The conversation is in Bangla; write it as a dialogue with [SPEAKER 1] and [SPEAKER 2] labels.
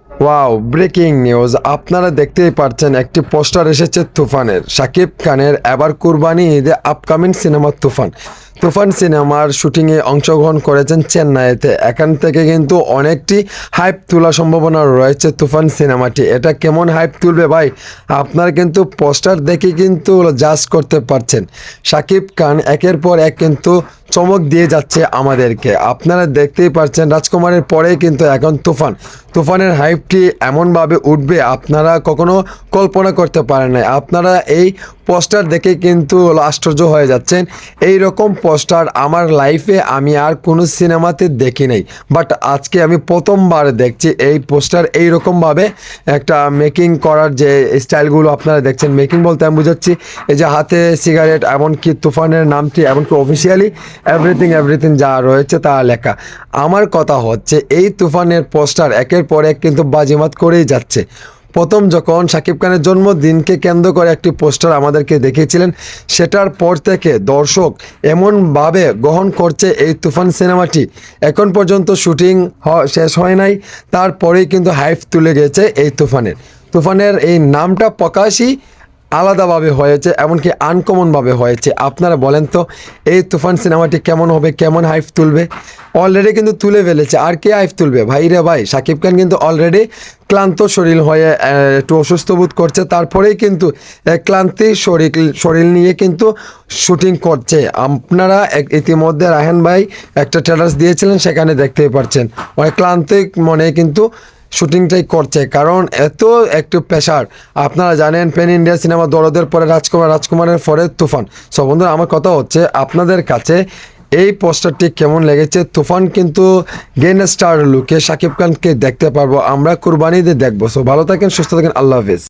[SPEAKER 1] Wow, breaking news! আপনারা দেখতেই পাচ্ছেন একটি পোস্টার এসেছে তুফানের। শাকিব খানের এবার কুরবানি ঈদে আপকামিং সিনেমা তুফান। তুফান সিনেমার শুটিংয়ে অংশগ্রহণ করেছেন চেন্নাইতে। এখান থেকে কিন্তু অনেকটি হাইপ তোলার সম্ভাবনা রয়েছে তুফান সিনেমাটি। এটা কেমন হাইপ তুলবে ভাই, আপনারা কিন্তু পোস্টার দেখে কিন্তু জাজ করতে পারছেন। শাকিব খান একের পর এক কিন্তু চমক দিয়ে যাচ্ছে আমাদেরকে। আপনারা দেখতেই পাচ্ছেন রাজকুমারের পরেই কিন্তু এখন তুফানের হাইপটি এমনভাবে উঠবে আপনারা কখনো কল্পনা করতে পারেন না। আপনারা এই পোস্টার দেখে কিন্তু আশ্চর্য হয়ে যাচ্ছেন। এই রকম পোস্টার আমার লাইফে আমি আর কোনো সিনেমাতে দেখি নাই, বাট আজকে আমি প্রথমবার দেখছি এই পোস্টার এইরকমভাবে একটা মেকিং করার যে স্টাইলগুলো আপনারা দেখছেন। মেকিং বলতে আমি বুঝাচ্ছি এই যে হাতে সিগারেট, এমনকি তুফানের নামটি, এমনকি অফিসিয়ালি এভরিথিং যা রয়েছে তা লেখা। আমার কথা হচ্ছে এই তুফানের পোস্টার একের পর এক কিন্তু বাজিমাত করেই যাচ্ছে। প্রথম যখন শাকিব খানের জন্মদিনকে কেন্দ্র করে একটি পোস্টার আমাদেরকে দেখিয়েছিলেন, সেটার পর থেকে দর্শক এমনভাবে গ্রহণ করছে এই তুফান সিনেমাটি। এখন পর্যন্ত শুটিং শেষ হয় নাই, তারপরেই কিন্তু হাইপ তুলে গেছে এই তুফানের এই নামটা প্রকাশই আলাদাভাবে হয়েছে, এমনকি আনকমনভাবে হয়েছে। আপনারা বলেন তো এই তুফান সিনেমাটি কেমন হবে, কেমন হাইপ তুলবে? অলরেডি কিন্তু তুলে ফেলেছে, আর কে হাইপ তুলবে ভাই রে ভাই? শাকিব খান কিন্তু অলরেডি ক্লান্ত শরীর হয়ে একটু অসুস্থ বোধ করছে, তারপরেই কিন্তু ক্লান্তি শরীর নিয়ে কিন্তু শুটিং করছে। আপনারা ইতিমধ্যে রায়হান ভাই একটা ট্রেলার দিয়েছিলেন, সেখানে দেখতেই পাচ্ছেন অনেক ক্লান্তিক মনে কিন্তু শুটিংটাই করছে, কারণ এত একটু প্রেশার। আপনারা জানেন প্যান ইন্ডিয়া সিনেমা দরদের পরে রাজকুমারের পরে তুফান। সব বন্ধুরা, আমার কথা হচ্ছে আপনাদের কাছে এই পোস্টারটি কেমন লেগেছে? তুফান কিন্তু গ্যাংস্টার লুকে শাকিব খানকে দেখতে পারবো আমরা, কুরবানিতে দেখবো। সো ভালো থাকেন, সুস্থ থাকেন, আল্লাহ হাফিজ।